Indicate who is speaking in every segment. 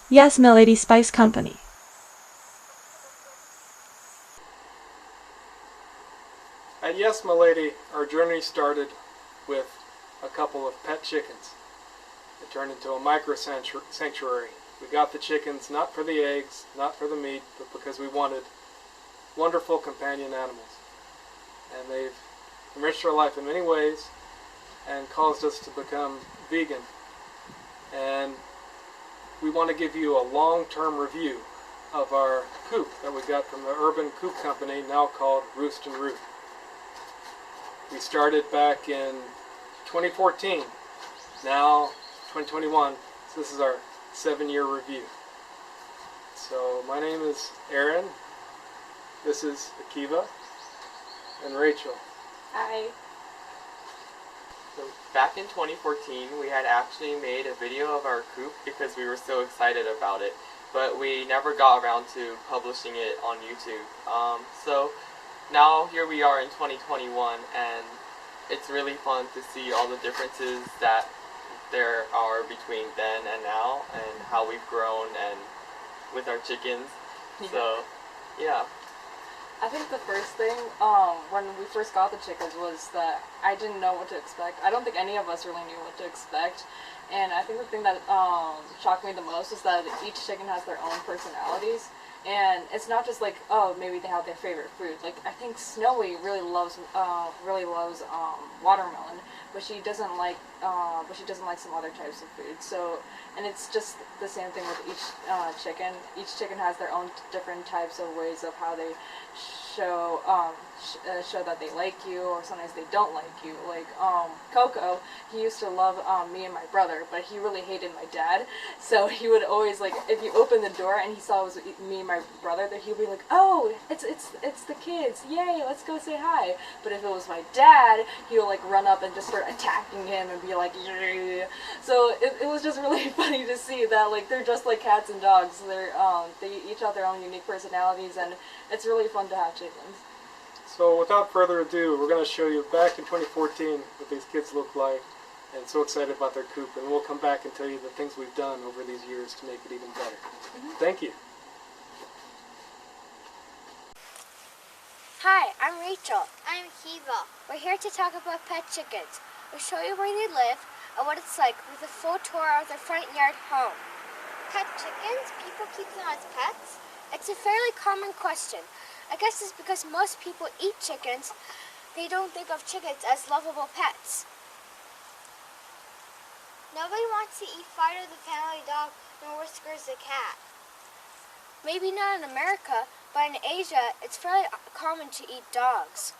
Speaker 1: Yes, Milady Spice Company.
Speaker 2: At Yes, Milady, our journey started with a couple of pet chickens. It turned into a micro-sanctuary. We got the chickens not for the eggs, not for the meat, but because we wanted wonderful companion animals. And they've enriched our life in many ways and caused us to become vegan. And we want to give you a long-term review of our coop that we got from the urban coop company, now called Roost and Roost. We started back in 2014, now 2021, so this is our 7-year review. So my name is Aaron, this is Akiva, and Rachel.
Speaker 3: Hi.
Speaker 4: So back in 2014, we had actually made a video of our coop because we were so excited about it, but we never got around to publishing it on YouTube. So now here we are in 2021, and it's really fun to see all the differences that there are between then and now, and how we've grown and with our chickens.
Speaker 3: Yeah.
Speaker 4: So yeah.
Speaker 3: I think the first thing, when we first got the chickens, was that I didn't know what to expect. I don't think any of us really knew what to expect. And I think the thing that shocked me the most is that each chicken has their own personalities. And it's not just like, oh, maybe they have their favorite food. Like, I think Snowy really loves watermelon, but she doesn't like some other types of food. So, and it's just the same thing with each chicken. Each chicken has their own different types of ways of how they show that they like you, or sometimes they don't like you. Like Coco, he used to love me and my brother, but he really hated my dad. So he would always, like, if you open the door and he saw it was me and my brother, then he'd be like, "Oh, it's the kids! Yay, let's go say hi!" But if it was my dad, he would like run up and just start attacking him and be like, "Yeah." So it was just really funny to see that, like, they're just like cats and dogs. They each have their own unique personalities, and it's really fun to have chickens.
Speaker 2: So without further ado, we're going to show you back in 2014 what these kids look like, and so excited about their coop, and we'll come back and tell you the things we've done over these years to make it even better. Thank you.
Speaker 5: Hi, I'm Rachel. I'm Kiva. We're here to talk about pet chickens. We'll show you where they live and what it's like with a full tour of their front yard home. Pet chickens? People keep them as pets? It's a fairly common question. I guess it's because most people eat chickens. They don't think of chickens as lovable pets. Nobody wants to eat Fido the family dog nor Whiskers the cat. Maybe not in America, but in Asia, it's fairly common to eat dogs.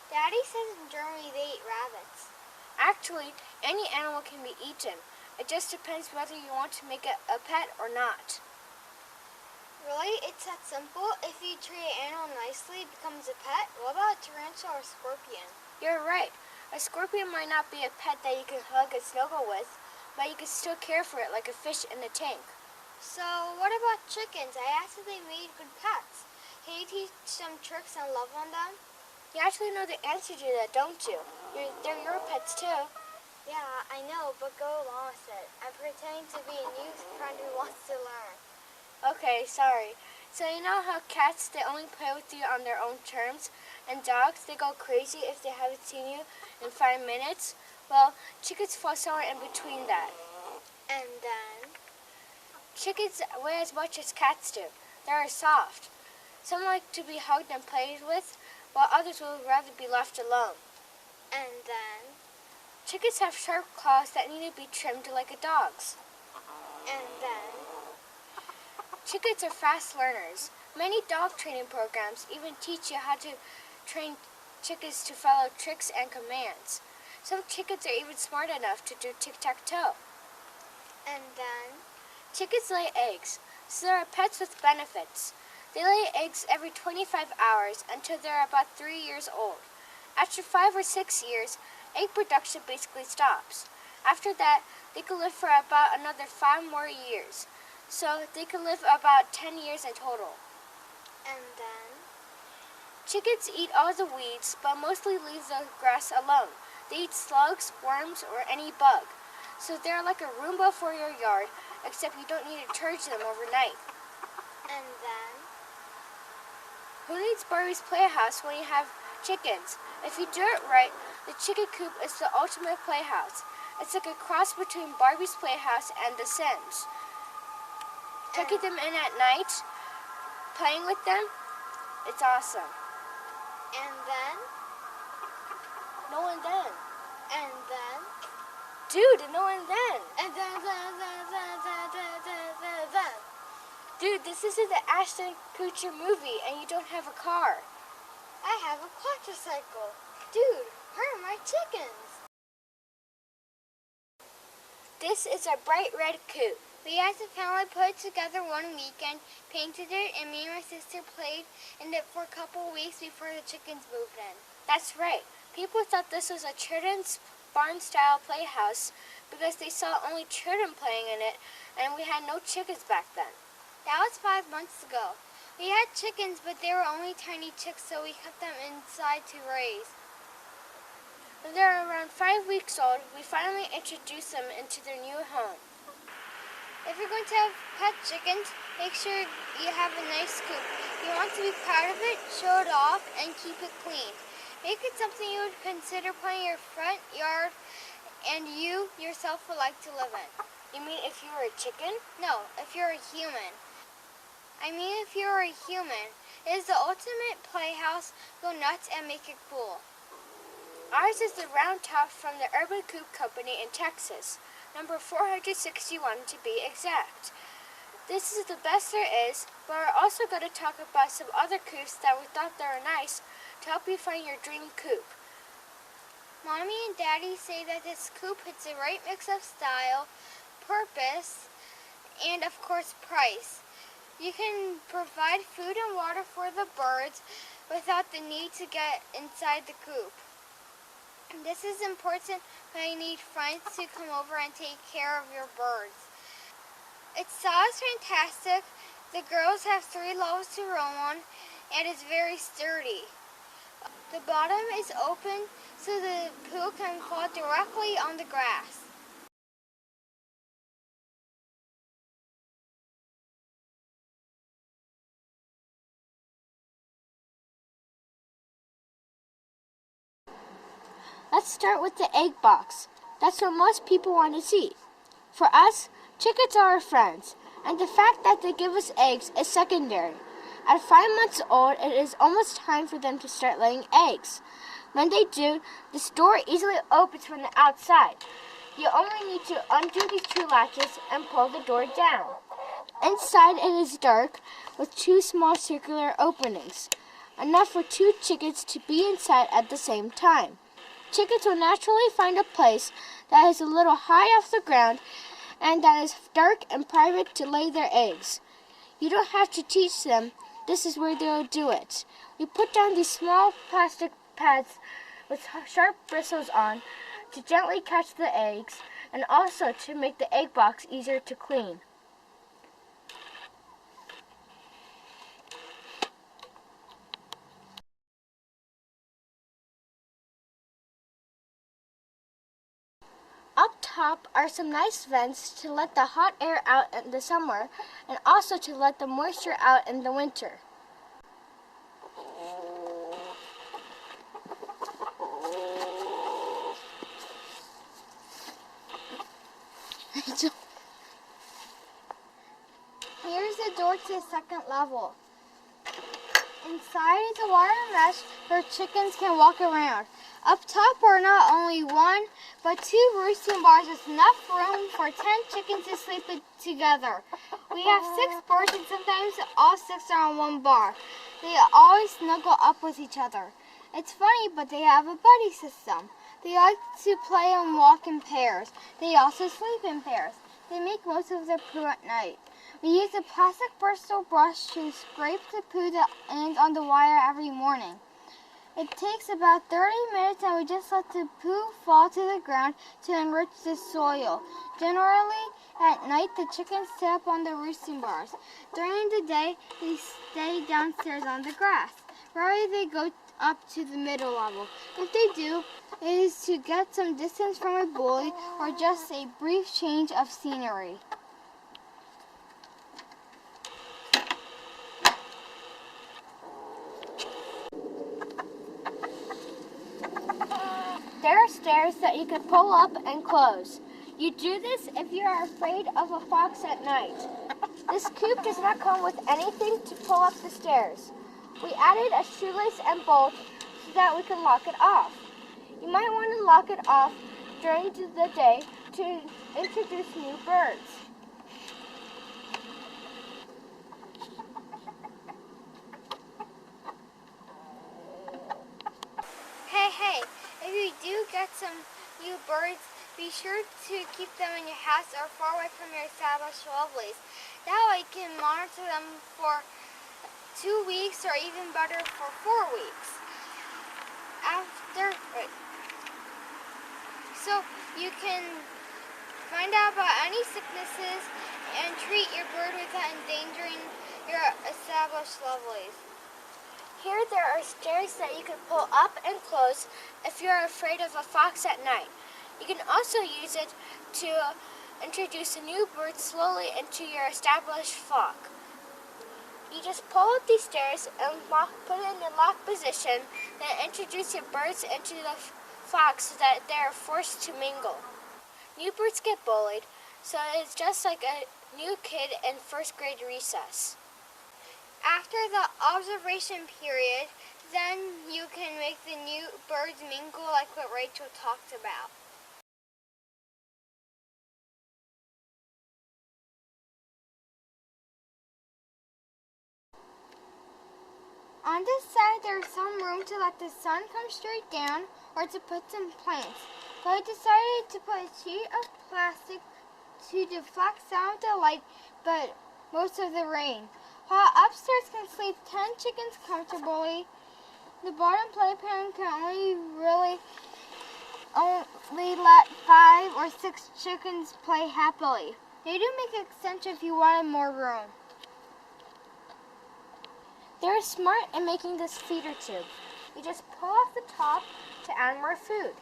Speaker 5: Daddy says in Germany they eat rabbits. Actually, any animal can be eaten. It just depends whether you want to make it a pet or not. Really? It's that simple? If you treat an animal nicely, it becomes a pet? What about a tarantula or a scorpion? You're right. A scorpion might not be a pet that you can hug and snuggle with, but you can still care for it like a fish in a tank. So, what about chickens? I asked if they made good pets. Can you teach them tricks and love on them? You actually know the answer to that, don't you? They're your pets too. Yeah, I know, but go along with it. I'm pretending to be a new friend who wants to learn. Okay, sorry. So you know how cats, they only play with you on their own terms, and dogs, they go crazy if they haven't seen you in 5 minutes? Well, chickens fall somewhere in between that. And then? Chickens weigh as much as cats do. They're soft. Some like to be hugged and played with, while others would rather be left alone. And then? Chickens have sharp claws that need to be trimmed like a dog's. And then? Chickens are fast learners. Many dog training programs even teach you how to train chickens to follow tricks and commands. Some chickens are even smart enough to do tic-tac-toe. And then? Chickens lay eggs, so there are pets with benefits. They lay eggs every 25 hours until they're about 3 years old. After 5 or 6 years, egg production basically stops. After that, they can live for about another 5 more years. So they can live about 10 years in total. And then? Chickens eat all the weeds, but mostly leave the grass alone. They eat slugs, worms, or any bug. So they're like a Roomba for your yard, except you don't need to charge them overnight. And then? Who needs Barbie's playhouse when you have chickens? If you do it right, the chicken coop is the ultimate playhouse. It's like a cross between Barbie's playhouse and The Sims. Tucking them in at night, playing with them, it's awesome. And then? No and then. And then? Dude, no and then. And then. Dude, this isn't the Ashton Kutcher movie and you don't have a car. I have a quadricycle. Dude, where are my chickens? This is a bright red coop. We as a family put it together one weekend, painted it, and me and my sister played in it for a couple weeks before the chickens moved in. That's right. People thought this was a children's barn-style playhouse because they saw only children playing in it, and we had no chickens back then. That was 5 months ago. We had chickens, but they were only tiny chicks, so we kept them inside to raise. When they were around 5 weeks old, we finally introduced them into their new home. If you're going to have pet chickens, make sure you have a nice coop. You want to be proud of it, show it off, and keep it clean. Make it something you would consider putting in your front yard and you yourself would like to live in. You mean if you were a chicken? No, if you're a human. I mean if you're a human. It is the ultimate playhouse. Go nuts and make it cool. Ours is the round top from the Urban Coop Company in Texas, number 461 to be exact. This is the best there is, but we're also going to talk about some other coops that we thought that are nice to help you find your dream coop. Mommy and Daddy say that this coop hits the right mix of style, purpose, and of course price. You can provide food and water for the birds without the need to get inside the coop. This is important when you need friends to come over and take care of your birds. It sounds fantastic. The girls have 3 levels to roam on, and it's very sturdy. The bottom is open so the poo can fall directly on the grass. Let's start with the egg box. That's what most people want to see. For us, chickens are our friends, and the fact that they give us eggs is secondary. At 5 months old, it is almost time for them to start laying eggs. When they do, the door easily opens from the outside. You only need to undo these 2 latches and pull the door down. Inside it is dark with 2 small circular openings, enough for 2 chickens to be inside at the same time. Chickens will naturally find a place that is a little high off the ground and that is dark and private to lay their eggs. You don't have to teach them. This is where they'll do it. We put down these small plastic pads with sharp bristles on to gently catch the eggs and also to make the egg box easier to clean. Up top are some nice vents to let the hot air out in the summer and also to let the moisture out in the winter. Here's the door to the second level. Inside is a wire mesh where chickens can walk around. Up top are not only 1, but 2 roosting bars with enough room for 10 chickens to sleep together. We have 6 birds and sometimes all 6 are on 1 bar. They always snuggle up with each other. It's funny, but they have a buddy system. They like to play and walk in pairs. They also sleep in pairs. They make most of their poo at night. We use a plastic bristle brush to scrape the poo that lands on the wire every morning. It takes about 30 minutes and we just let the poo fall to the ground to enrich the soil. Generally, at night the chickens sit up on the roosting bars. During the day, they stay downstairs on the grass. Rarely they go up to the middle level. If they do, it is to get some distance from a bully or just a brief change of scenery. There are stairs that you can pull up and close. You do this if you are afraid of a fox at night. This coop does not come with anything to pull up the stairs. We added a shoelace and bolt so that we can lock it off. You might want to lock it off during the day to introduce new birds. Hey, if you do get some new birds, be sure to keep them in your house or far away from your established lovelies. That way you can monitor them for 2 weeks or even better for 4 weeks. So you can find out about any sicknesses and treat your bird without endangering your established lovelies. Here there are stairs that you can pull up and close if you're afraid of a fox at night. You can also use it to introduce a new bird slowly into your established flock. You just pull up these stairs and put it in the lock position, then introduce your birds into the flock so that they are forced to mingle. New birds get bullied, so it's just like a new kid in first grade recess. After the observation period, then you can make the new birds mingle like what Rachel talked about. On this side, there is some room to let the sun come straight down or to put some plants. But I decided to put a sheet of plastic to deflect some of the light, but most of the rain. While upstairs can sleep 10 chickens comfortably, the bottom playpen can only let 5 or 6 chickens play happily. They do make an extension if you wanted more room. They're smart in making this feeder tube. You just pull off the top to add more food.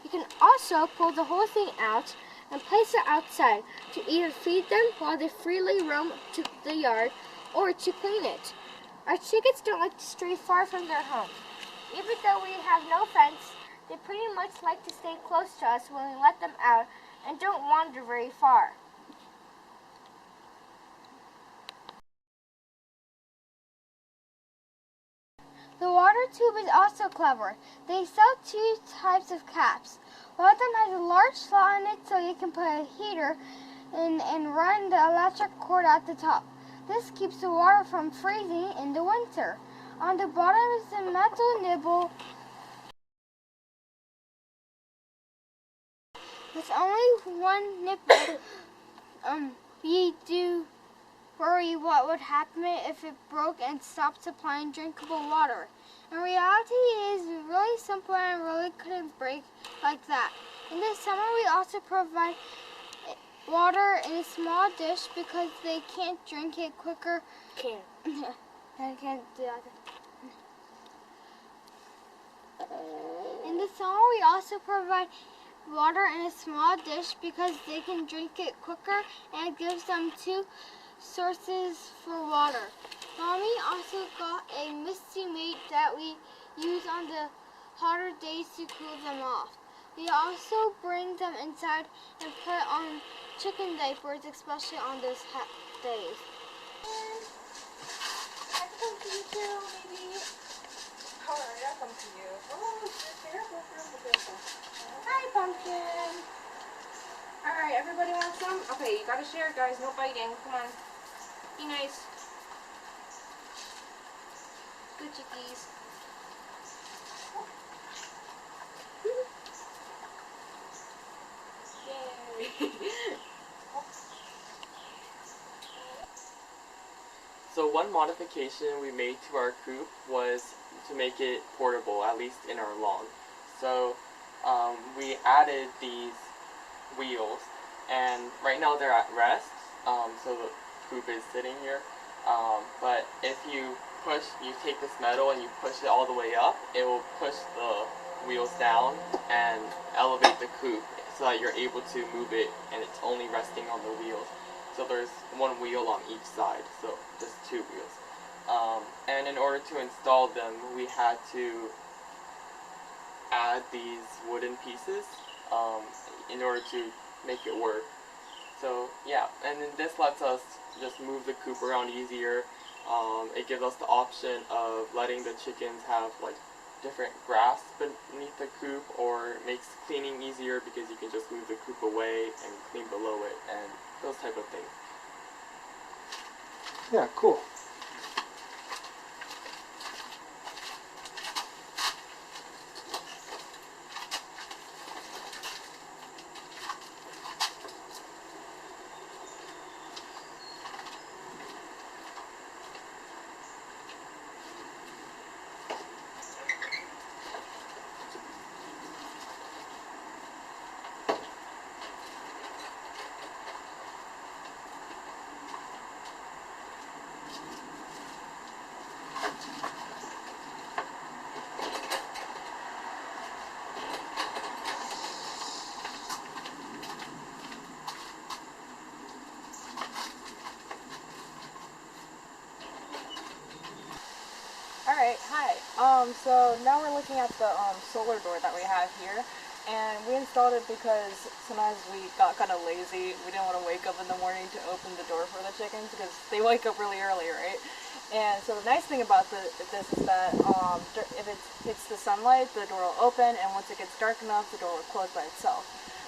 Speaker 5: You can also pull the whole thing out and place it outside to either feed them while they freely roam to the yard or to clean it. Our chickens don't like to stray far from their home. Even though we have no fence, they pretty much like to stay close to us when we let them out and don't wander very far. The water tube is also clever. They sell 2 types of caps. One of them has a large slot in it so you can put a heater in and run the electric cord at the top. This keeps the water from freezing in the winter. On the bottom is the metal nibble. With only one nipple, we do worry what would happen if it broke and stopped supplying drinkable water. In reality, it is really simple and really couldn't break like that. In the summer, we also provide water in a small dish because they can't drink it quicker. I can't do that. In the summer, we also provide water in a small dish because they can drink it quicker and it gives them 2 sources for water. Mommy also got a misty mate that we use on the hotter days to cool them off. We also bring them inside and put on chicken diapers, especially on those hot days.
Speaker 3: I can come to you too, maybe. Alright, I'll come to you. Oh, careful. Hi, Pumpkin. Alright, everybody wants some? Okay, you gotta share, guys. No biting. Come on. Be nice. Good chickies. Yay.
Speaker 4: So one modification we made to our coop was to make it portable, at least in our lawn. So we added these wheels, and right now they're at rest, so the coop is sitting here. But if you you take this metal and you push it all the way up, it will push the wheels down and elevate the coop so that you're able to move it and it's only resting on the wheels. So there's one wheel on each side, so just two wheels. And in order to install them, we had to add these wooden pieces in order to make it work. So yeah, and then this lets us just move the coop around easier. It gives us the option of letting the chickens have like different grass beneath the coop, or makes cleaning easier because you can just move the coop away and clean below it and those type of things.
Speaker 2: Yeah, cool.
Speaker 3: Alright, hi. So now we're looking at the solar door that we have here, and we installed it because sometimes we got kind of lazy. We didn't want to wake up in the morning to open the door for the chickens because they wake up really early, right? And so the nice thing about this is that if it hits the sunlight, the door will open, and once it gets dark enough, the door will close by itself.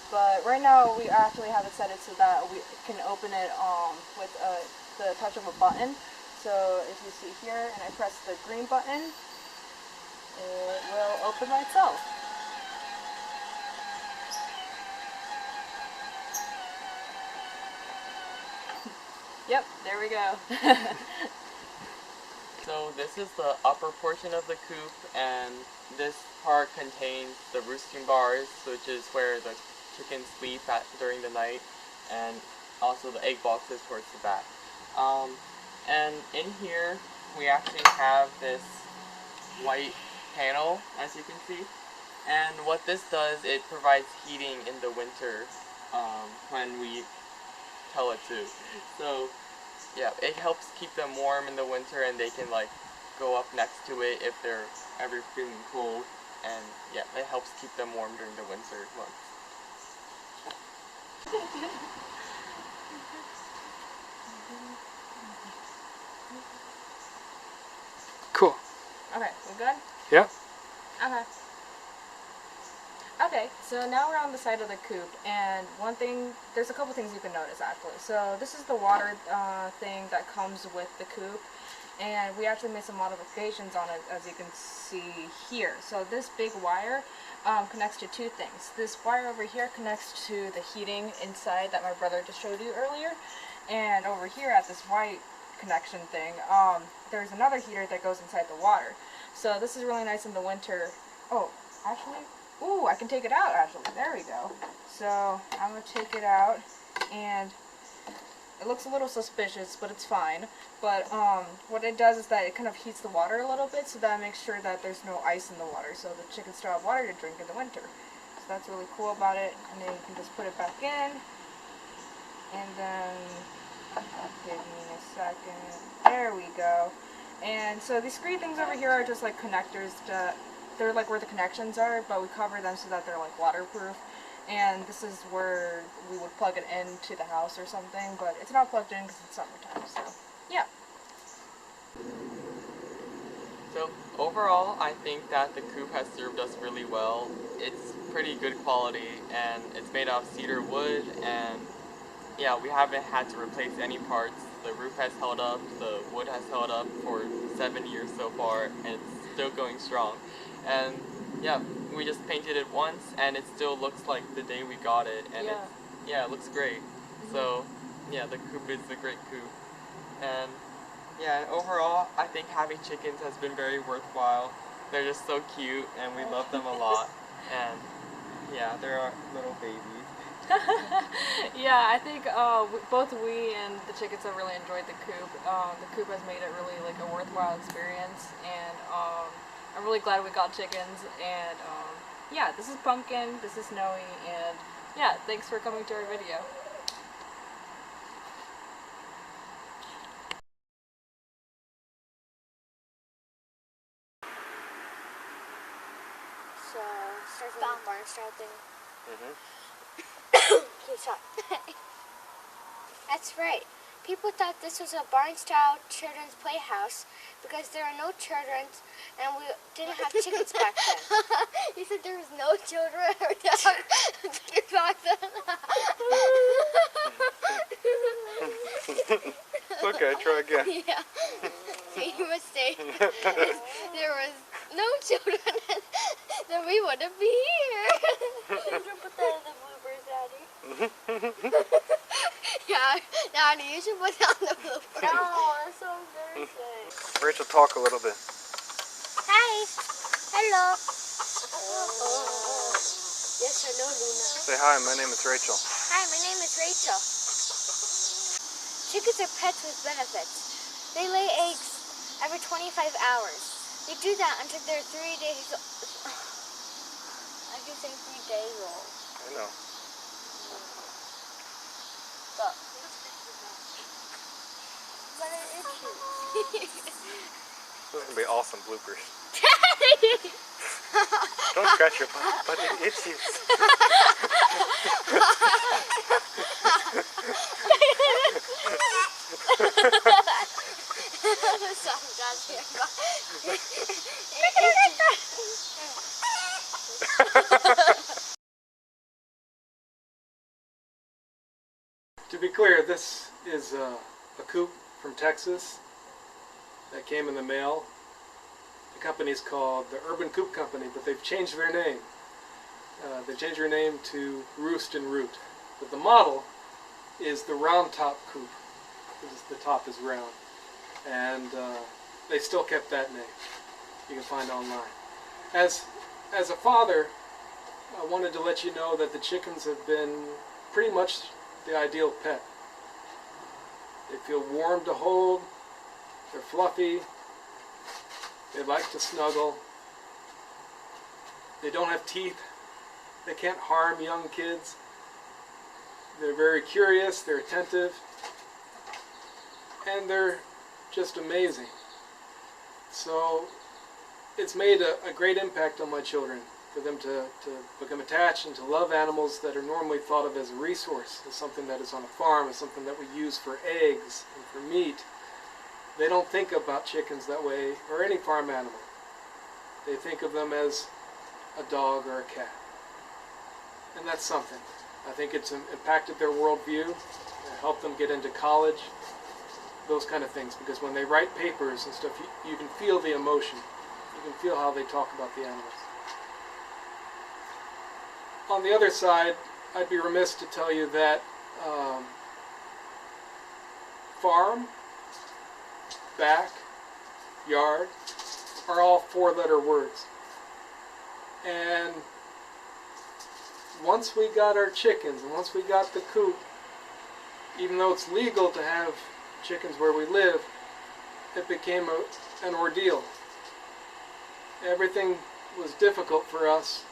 Speaker 3: But right now we actually have it set so that we can open it with the touch of a button. So if you see here, and I press the green button, it will open by itself. Yep, there we go.
Speaker 4: So this is the upper portion of the coop, and this part contains the roosting bars, which is where the chickens sleep during the night, and also the egg boxes towards the back. And in here we actually have this white panel, as you can see, and what this does, it provides heating in the winter when we tell it to. So yeah, it helps keep them warm in the winter, and they can like go up next to it if they're ever feeling cold, and yeah, it helps keep them warm during the winter months.
Speaker 2: Cool.
Speaker 3: Okay, we good?
Speaker 2: Yeah.
Speaker 3: Okay. Okay, so now we're on the side of the coop, and one thing, there's a couple things you can notice actually. So this is the water thing that comes with the coop, and we actually made some modifications on it, as you can see here. So this big wire connects to two things. This wire over here connects to the heating inside that my brother just showed you earlier, and over here at this white connection thing, there's another heater that goes inside the water. So this is really nice in the winter. Oh, actually, ooh, I can take it out actually. There we go. So I'm going to take it out, and it looks a little suspicious, but it's fine. But what it does is that it kind of heats the water a little bit, so that makes sure that there's no ice in the water, so the chickens still have water to drink in the winter. So that's really cool about it. And then you can just put it back in, and then give me a second. There we go. And so these screen things over here are just like connectors to, they're like where the connections are, but we cover them so that they're like waterproof. And this is where we would plug it into the house or something, but it's not plugged in because it's summertime, so yeah.
Speaker 4: So overall, I think that the coop has served us really well. It's pretty good quality, and it's made out of cedar wood, and yeah, we haven't had to replace any parts. The roof has held up, the wood has held up for 7 years so far, and it's still going strong. And yeah, we just painted it once, and it still looks like the day we got it, and it looks great. So yeah, the coop is a great coop. And yeah, overall, I think having chickens has been very worthwhile. They're just so cute, and we love them a lot. And yeah, they're our little babies.
Speaker 3: Yeah, I think both we and the chickens have really enjoyed the coop. The coop has made it really like a worthwhile experience, and I'm really glad we got chickens. And yeah, this is Pumpkin, this is Snowy, and yeah, thanks for coming to our video.
Speaker 5: So, starts with the barn style thing. Okay, stop. That's right. People thought this was a barn-style children's playhouse because there are no children and we didn't have chickens back then. You said there was no children or dogs back then?
Speaker 2: Okay, try again.
Speaker 5: Yeah. Made a mistake. There was no children and then we wouldn't be here. You should put that in the bloopers, Daddy. Yeah, Daddy, you should put that on the bloopers. No, that sounds very sick.
Speaker 2: Rachel, talk a little bit.
Speaker 5: Hi. Hello. Yes, hello, Luna.
Speaker 2: Say hi, my name is Rachel.
Speaker 5: Hi, my name is Rachel. Chickens are pets with benefits. They lay eggs every 25 hours. They do that until they're 3 days old. I can say 3 days old.
Speaker 2: I know.
Speaker 5: But it is cute.
Speaker 2: This is going to be awesome bloopers. Don't scratch your butt, but it itches. To be clear, this is a coop from Texas that came in the mail. The company is called the Urban Coop Company, but they've changed their name. They changed their name to Roost and Root. But the model is the round top coop, because the top is round. And they still kept that name. You can find online. As a father, I wanted to let you know that the chickens have been pretty much the ideal pet. They feel warm to hold, they're fluffy, they like to snuggle, they don't have teeth, they can't harm young kids, they're very curious, they're attentive, and they're just amazing. So it's made a great impact on my children, for them to become attached and to love animals that are normally thought of as a resource, as something that is on a farm, as something that we use for eggs and for meat. They don't think about chickens that way, or any farm animal. They think of them as a dog or a cat. And that's something. I think it's impacted their worldview, helped them get into college, those kind of things, because when they write papers and stuff, you can feel the emotion. You can feel how they talk about the animals. On the other side, I'd be remiss to tell you that farm, back, yard are all four-letter words. And once we got our chickens, and once we got the coop, even though it's legal to have chickens where we live, it became an ordeal. Everything was difficult for us.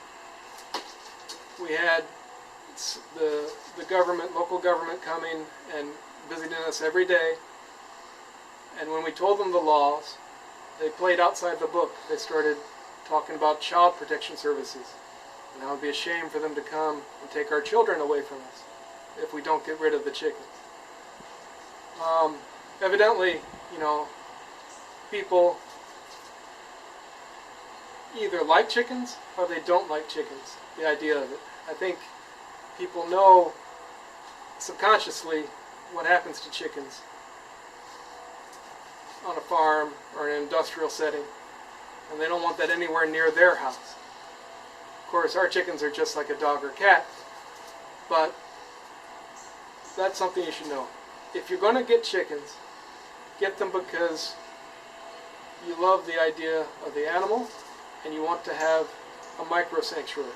Speaker 2: We had the government, local government, coming and visiting us every day. And when we told them the laws, they played outside the book. They started talking about child protection services. And how it would be a shame for them to come and take our children away from us if we don't get rid of the chickens. Evidently, you know, people either like chickens or they don't like chickens, the idea of it. I think people know subconsciously what happens to chickens on a farm or in an industrial setting, and they don't want that anywhere near their house. Of course, our chickens are just like a dog or cat, but that's something you should know. If you're going to get chickens, get them because you love the idea of the animal and you want to have a micro sanctuary.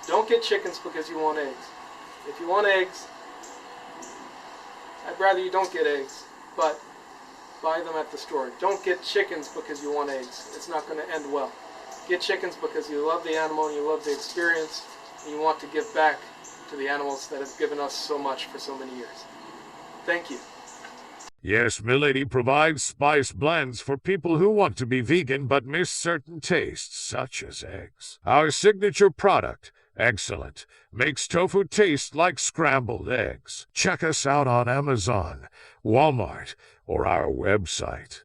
Speaker 2: Don't get chickens because you want eggs. If you want eggs, I'd rather you don't get eggs, but buy them at the store. Don't get chickens because you want eggs. It's not going to end well. Get chickens because you love the animal and you love the experience and you want to give back to the animals that have given us so much for so many years. Thank you.
Speaker 6: Yes, Milady provides spice blends for people who want to be vegan but miss certain tastes, such as eggs. Our signature product, Excellent, makes tofu taste like scrambled eggs. Check us out on Amazon, Walmart, or our website.